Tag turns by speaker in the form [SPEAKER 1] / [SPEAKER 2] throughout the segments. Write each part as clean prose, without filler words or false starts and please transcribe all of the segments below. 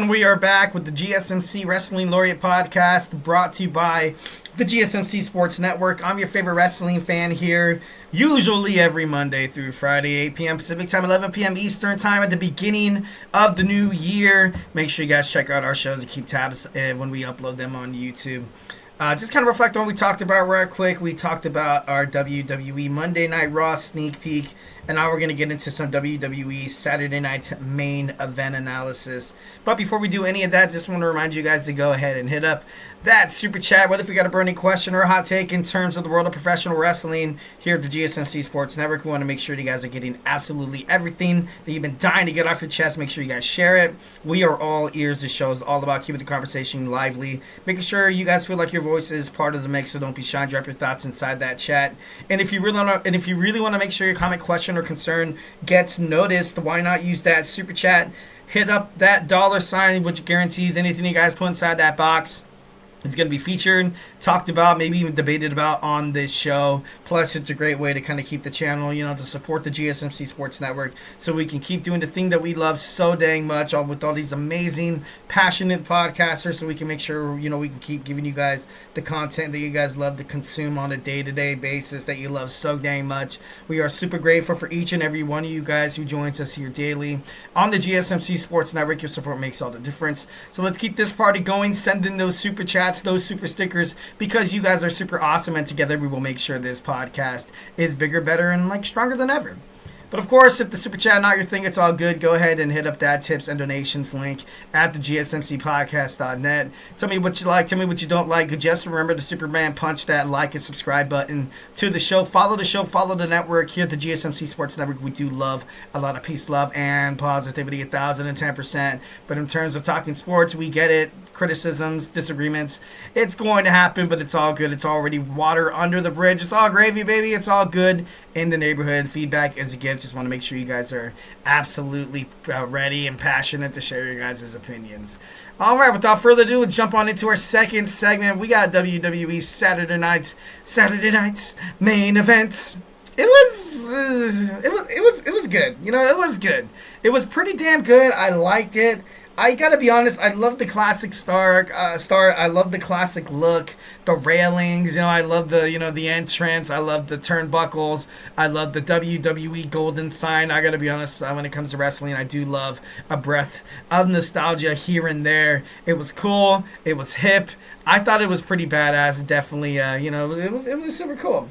[SPEAKER 1] And we are back with the GSMC Wrestling Laureate podcast, brought to you by the GSMC Sports Network. I'm your favorite wrestling fan here, usually every Monday through Friday, 8 p.m. Pacific Time, 11 p.m. Eastern Time at the beginning of the new year. Make sure you guys check out our shows and keep tabs when we upload them on YouTube. Just kind of reflect on what we talked about real quick. We talked about our WWE Monday Night Raw sneak peek, and now we're going to get into some WWE Saturday Night main event analysis. But before we do any of that, just want to remind you guys to go ahead and hit up that super chat, whether if you got a burning question or a hot take in terms of the world of professional wrestling here at the GSMC Sports Network. We want to make sure you guys are getting absolutely everything that you've been dying to get off your chest. Make sure you guys share it. We are all ears. This show is all about keeping the conversation lively, making sure you guys feel like your voice is part of the mix, so don't be shy. Drop your thoughts inside that chat. And if you really want to make sure your comment, question, or concern gets noticed, why not use that super chat? Hit up that $sign, which guarantees anything you guys put inside that box it's going to be featured, talked about, maybe even debated about on this show. Plus, it's a great way to kind of keep the channel, to support the GSMC Sports Network so we can keep doing the thing that we love so dang much, with all these amazing, passionate podcasters, so we can make sure, we can keep giving you guys the content that you guys love to consume on a day-to-day basis that you love so dang much. We are super grateful for each and every one of you guys who joins us here daily on the GSMC Sports Network. Your support makes all the difference. So let's keep this party going. Send in those super chats, those super stickers, because you guys are super awesome, and together we will make sure this podcast is bigger, better, and stronger than ever. But of course, if the super chat not your thing, it's all good. Go ahead and hit up that tips and donations link at the GSMCpodcast.net. Tell me what you like, tell me what you don't like. Just remember to Superman punch that like and subscribe button to the show. Follow the show, follow the network. Here at the GSMC Sports Network, we do love a lot of peace, love, and positivity, 1,010%. But in terms of talking sports, we get it. Criticisms, disagreements, it's going to happen, but it's all good. It's already water under the bridge. It's all gravy, baby. It's all good in the neighborhood. Feedback is a gift. Just want to make sure you guys are absolutely ready and passionate to share your guys' opinions. All right, without further ado, let's jump on into our second segment. We got WWE Saturday Night's main events. It was good. It was good. It was pretty damn good. I liked it. I gotta be honest, I love the classic star. I love the classic look, the railings. I love the entrance. I love the turnbuckles. I love the WWE golden sign. I gotta be honest, when it comes to wrestling, I do love a breath of nostalgia here and there. It was cool. It was hip. I thought it was pretty badass. Definitely, it was super cool.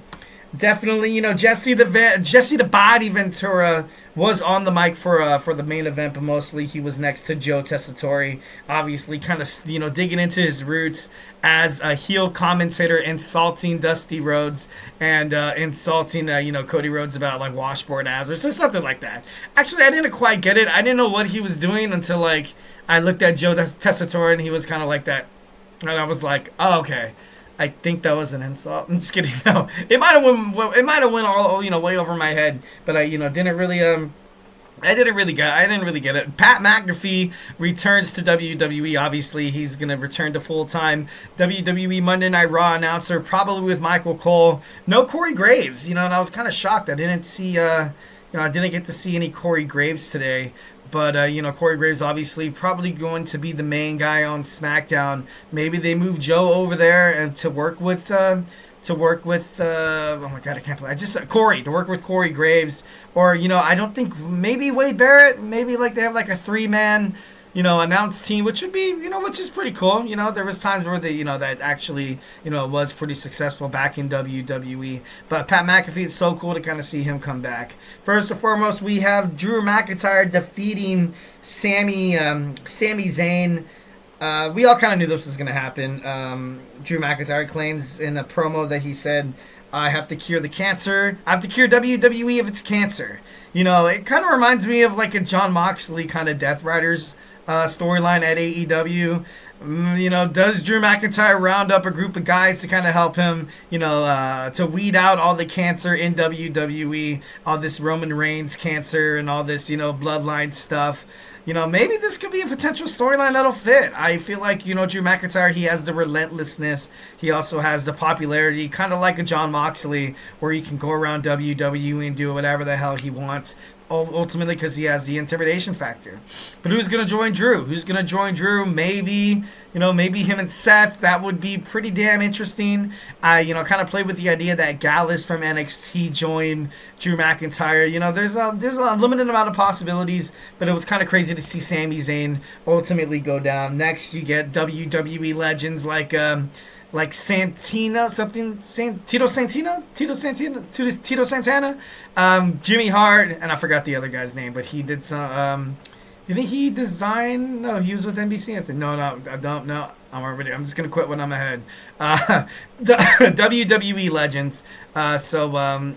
[SPEAKER 1] Definitely, Jesse the Body Ventura was on the mic for the main event, but mostly he was next to Joe Tessitore, obviously kind of, digging into his roots as a heel commentator, insulting Dusty Rhodes and insulting, Cody Rhodes about, washboard abs or something like that. Actually, I didn't quite get it. I didn't know what he was doing until, I looked at Joe Tessitore and he was kind of like that. And I was like, oh, okay. I think that was an insult. I'm just kidding. No, it might have went all way over my head, but I didn't really get it. Pat McAfee returns to WWE. Obviously, he's gonna return to full-time WWE Monday Night Raw announcer, probably with Michael Cole. No Corey Graves. And I was kind of shocked. I didn't see. I didn't get to see any Corey Graves today. But, Corey Graves obviously probably going to be the main guy on SmackDown. Maybe they move Joe over there and to work with oh my God, I can't believe I just said Corey, to work with Corey Graves. Or, I don't think, maybe Wade Barrett, maybe they have a 3-man, announced team, which would be, which is pretty cool. There was times where they, that actually, was pretty successful back in WWE. But Pat McAfee, it's so cool to kind of see him come back. First and foremost, we have Drew McIntyre defeating Sami Zayn. We all kind of knew this was going to happen. Drew McIntyre claims in a promo that he said, I have to cure the cancer. I have to cure WWE of its cancer. It kind of reminds me of a Jon Moxley kind of Death Riders storyline at AEW. Does Drew McIntyre round up a group of guys to kind of help him, to weed out all the cancer in WWE, all this Roman Reigns cancer and all this, bloodline stuff. Maybe this could be a potential storyline that'll fit. I feel like, Drew McIntyre, he has the relentlessness. He also has the popularity, kind of like a Jon Moxley, where he can go around WWE and do whatever the hell he wants. ultimately because he has the intimidation factor. But who's going to join Drew? Who's going to join Drew? Maybe, maybe him and Seth. That would be pretty damn interesting. I, kind of played with the idea that Gallus from NXT joined Drew McIntyre. There's a limited amount of possibilities, but it was kind of crazy to see Sami Zayn ultimately go down. Next, you get WWE legends like Santina, Tito Santana, Jimmy Hart, and I forgot the other guy's name, but he did some, didn't he design, no, he was with NBC, I think, no, I don't know, I'm just going to quit when I'm ahead, WWE legends, so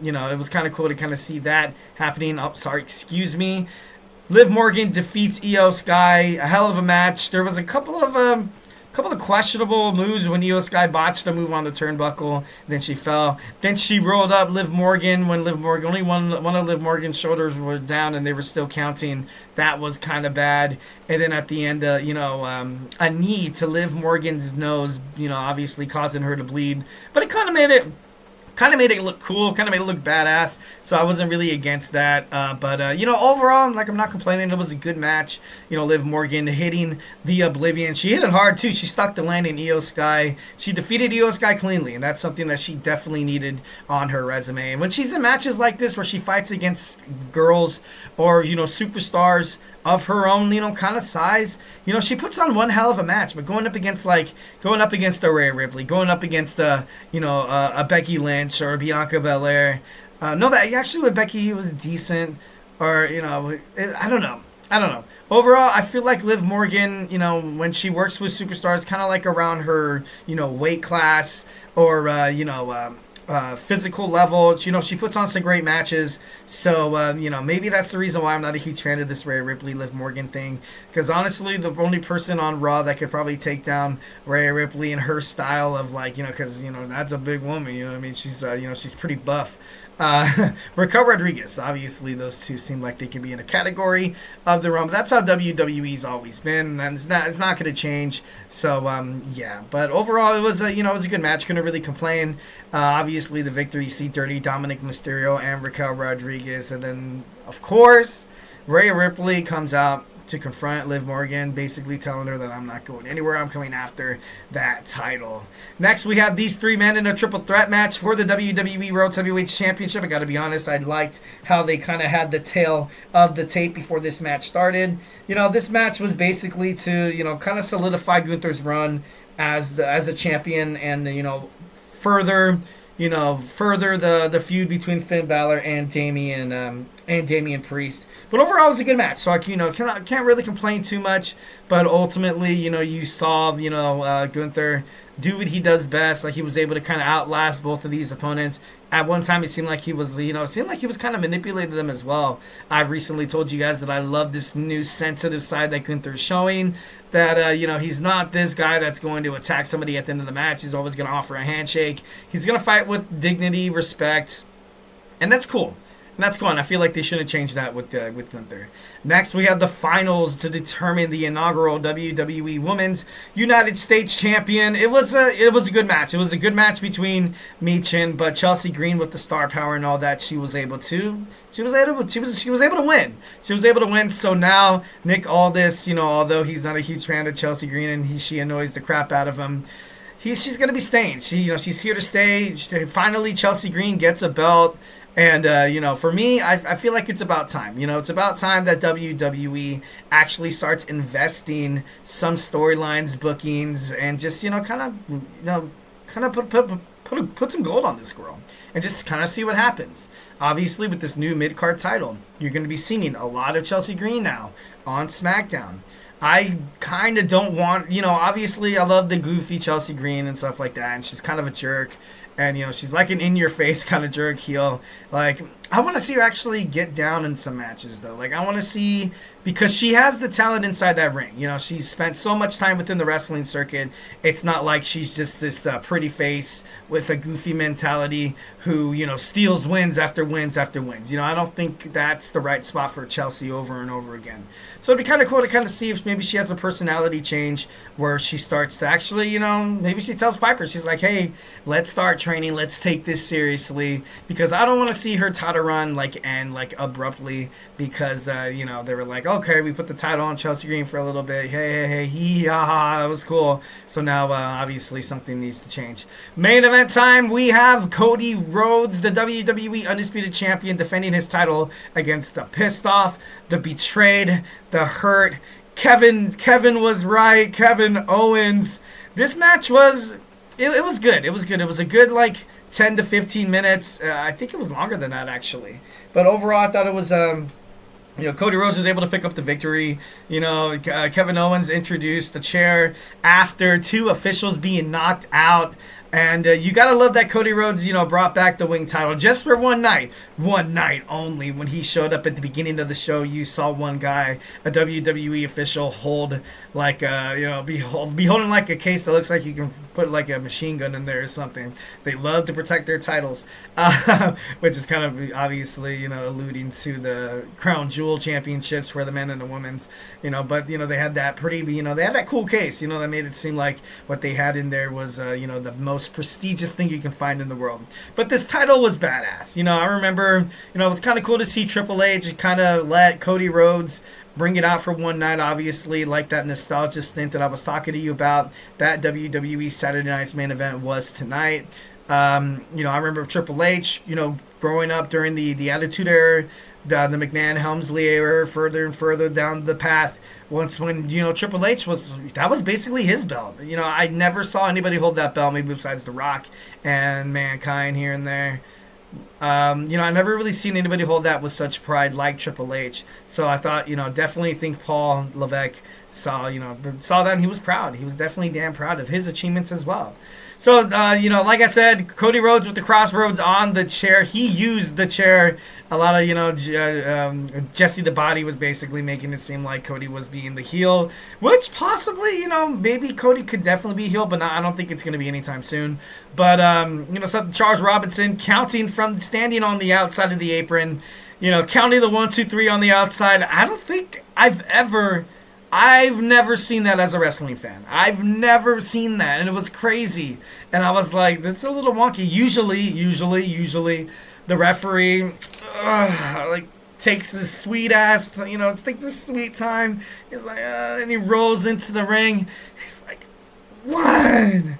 [SPEAKER 1] it was kind of cool to kind of see that happening. Excuse me. Liv Morgan defeats Io Sky, a hell of a match. There was a couple of questionable moves when Io Sky botched a move on the turnbuckle. Then she fell. Then she rolled up Liv Morgan when only one of Liv Morgan's shoulders were down and they were still counting. That was kind of bad. And then at the end, a knee to Liv Morgan's nose, obviously causing her to bleed. But it kind of made it look cool, kind of made it look badass, so I wasn't really against that. But overall, I'm not complaining. It was a good match. Liv Morgan hitting the Oblivion. She hit it hard, too. She stuck the landing Io Sky. She defeated Io Sky cleanly, and that's something that she definitely needed on her resume. And when she's in matches like this where she fights against girls or, superstars of her own, kind of size, she puts on one hell of a match. But going up against a Rhea Ripley, going up against a Becky Lynch or Bianca Belair, actually with Becky it was decent, or I don't know. Overall, I feel like Liv Morgan, when she works with superstars, kind of like around her, weight class or physical level, she puts on some great matches. So maybe that's the reason why I'm not a huge fan of this Rhea Ripley Liv Morgan thing, because honestly the only person on Raw that could probably take down Rhea Ripley in her style of because that's a big woman, she's pretty buff. Raquel Rodriguez, obviously those two seem like they can be in a category of their own. But that's how WWE's always been, and it's not going to change. So yeah, but overall it was a good match. Couldn't really complain. Obviously the victory, see Dirty Dominic Mysterio and Raquel Rodriguez, and then of course Rhea Ripley comes out to confront Liv Morgan, basically telling her that I'm not going anywhere, I'm coming after that title. Next, we have these three men in a triple threat match for the WWE World Heavyweight Championship. I gotta be honest, I liked how they kind of had the tail of the tape before this match started. This match was basically to, kind of solidify Gunther's run as a champion and, further the feud between Finn Balor and Damien Priest. But overall, it was a good match, so I can't really complain too much. But ultimately, you saw Gunther do what he does best. Like, he was able to kind of outlast both of these opponents. At one time, it seemed like he was kind of manipulating them as well. I've recently told you guys that I love this new sensitive side that Gunther's showing. That he's not this guy that's going to attack somebody at the end of the match. He's always going to offer a handshake. He's going to fight with dignity, respect, and that's cool. And that's cool, and I feel like they shouldn't change that with Gunther. Next, we have the finals to determine the inaugural WWE Women's United States Champion. It was a good match. It was a good match between Michin, but Chelsea Green with the star power and all that, she was able to win. She was able to win. So now Nick Aldis, although he's not a huge fan of Chelsea Green and she annoys the crap out of him, she's going to be staying. She's here to stay. Finally, Chelsea Green gets a belt. And, for me, I feel like it's about time. It's about time that WWE actually starts investing some storylines, bookings, and just, kind of put some gold on this girl. And just kind of see what happens. Obviously, with this new mid-card title, you're going to be seeing a lot of Chelsea Green now on SmackDown. I kind of don't want, obviously I love the goofy Chelsea Green and stuff like that, and she's kind of a jerk. And, she's like an in-your-face kind of jerk heel. Like, I want to see her actually get down in some matches, though. Like, I want to see, because she has the talent inside that ring. She's spent so much time within the wrestling circuit. It's not like she's just this pretty face with a goofy mentality who, steals wins after wins after wins. I don't think that's the right spot for Chelsea over and over again. So it'd be kind of cool to kind of see if maybe she has a personality change where she starts to actually, maybe she tells Piper, she's like, hey, let's start training. Let's take this seriously, because I don't want to see her totter title run end abruptly because they were like, okay, we put the title on Chelsea Green for a little bit. Hey, hee ha ha, that was cool. So now obviously something needs to change. Main event time. We have Cody Rhodes, the WWE Undisputed Champion, defending his title against the pissed off, the betrayed, the hurt Kevin was right. Kevin Owens. This match was it was good. It was good. It was a good 10 to 15 minutes. I think it was longer than that actually. But overall, I thought it was Cody Rhodes was able to pick up the victory. Kevin Owens introduced the chair after two officials being knocked out. And you got to love that Cody Rhodes, brought back the wing title just for one night. One night only. When he showed up at the beginning of the show, you saw one guy, a WWE official, hold be holding like a case that looks like you can put like a machine gun in there or something. They love to protect their titles, which is kind of obviously, alluding to the Crown Jewel Championships for the men and the women's, but, they had that they had that cool case, that made it seem like what they had in there was, the most prestigious thing you can find in the world. But this title was badass. I remember, it was kind of cool to see Triple H kind of let Cody Rhodes bring it out for one night, obviously, like that nostalgia stint that I was talking to you about. That WWE Saturday Night's Main Event was tonight. I remember Triple H, growing up during the Attitude Era, the McMahon Helmsley era, further and further down the path. Once when Triple H was basically his belt. I never saw anybody hold that belt, maybe besides The Rock and Mankind here and there. I never really seen anybody hold that with such pride like Triple H. So I thought, definitely think Paul Levesque saw that and he was proud. He was definitely damn proud of his achievements as well. So, like I said, Cody Rhodes with the crossroads on the chair. He used the chair. A lot of, Jesse the Body was basically making it seem like Cody was being the heel, which possibly, maybe Cody could definitely be heel, but I don't think it's going to be anytime soon. But, so Charles Robinson counting from standing on the outside of the apron, counting the 1, 2, 3 on the outside. I don't think I've never seen that as a wrestling fan. I've never seen that, and it was crazy. And I was like, that's a little wonky. Usually, the referee, takes his sweet ass, takes his sweet time. He's like, and he rolls into the ring. He's like, 1,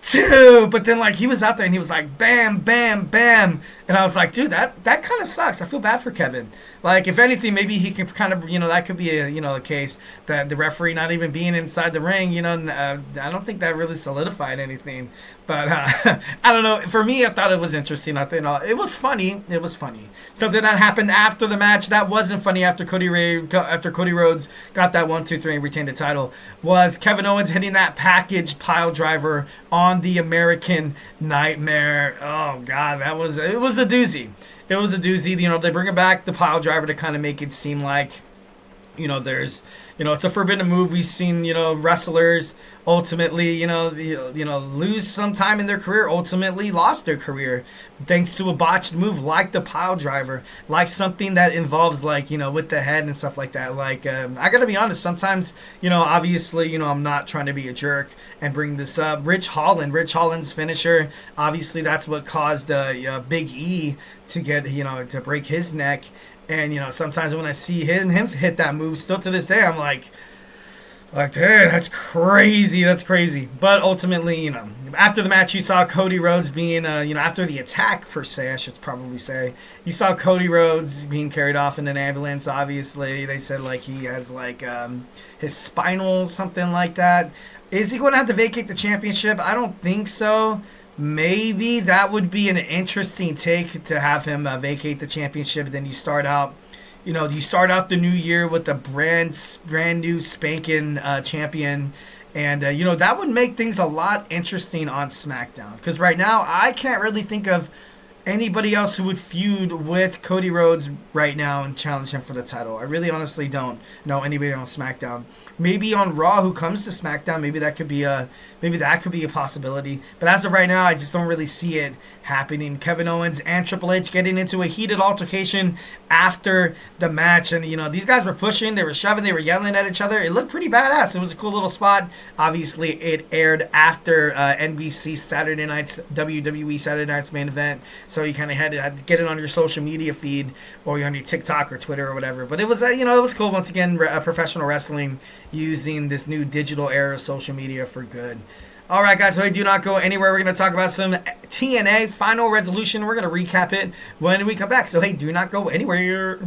[SPEAKER 1] 2, but then he was out there and he was like, bam, bam, bam. And I was like, dude, that kind of sucks. I feel bad for Kevin. If anything, maybe he can kind of, that could be a case that the referee not even being inside the ring, I don't think that really solidified anything. But I don't know. For me, I thought it was interesting. I think it was funny. It was funny. Something that happened after the match that wasn't funny after Cody Rhodes got that 1, 2, 3 and retained the title was Kevin Owens hitting that package pile driver on the American Nightmare. Oh God, it was a doozy. It was a doozy. They bring back the pile driver to kind of make it seem like, there's, it's a forbidden move. We've seen, wrestlers ultimately, lose some time in their career, ultimately lost their career thanks to a botched move like the pile driver, like something that involves with the head and stuff like that. I gotta be honest, sometimes, obviously, I'm not trying to be a jerk and bring this up. Rich Holland's finisher, obviously that's what caused Big E to get, to break his neck. And, sometimes when I see him hit that move, still to this day, I'm like, dude, that's crazy. That's crazy. But ultimately, after the match, you saw Cody Rhodes being, after the attack, per se, I should probably say, you saw Cody Rhodes being carried off in an ambulance, obviously. They said, he has, his spinal, something like that. Is he going to have to vacate the championship? I don't think so. Maybe that would be an interesting take to have him vacate the championship. Then you start out, the new year with a brand new spanking champion. And, that would make things a lot interesting on SmackDown. Because right now, I can't really think of anybody else who would feud with Cody Rhodes right now and challenge him for the title. I really honestly don't know anybody on SmackDown. Maybe on Raw who comes to SmackDown, maybe that could be a possibility. But as of right now, I just don't really see it happening. Kevin Owens and Triple H getting into a heated altercation after the match. And, these guys were pushing, they were shoving, they were yelling at each other. It looked pretty badass. It was a cool little spot. Obviously, it aired after NBC WWE Saturday Night's Main Event. so you kind of had to get it on your social media feed or on your TikTok or Twitter or whatever. But it was it was cool once again, professional wrestling using this new digital era of social media for good. All right, guys, so do not go anywhere. We're going to talk about some TNA Final Resolution. We're going to recap it when we come back. So, hey, do not go anywhere.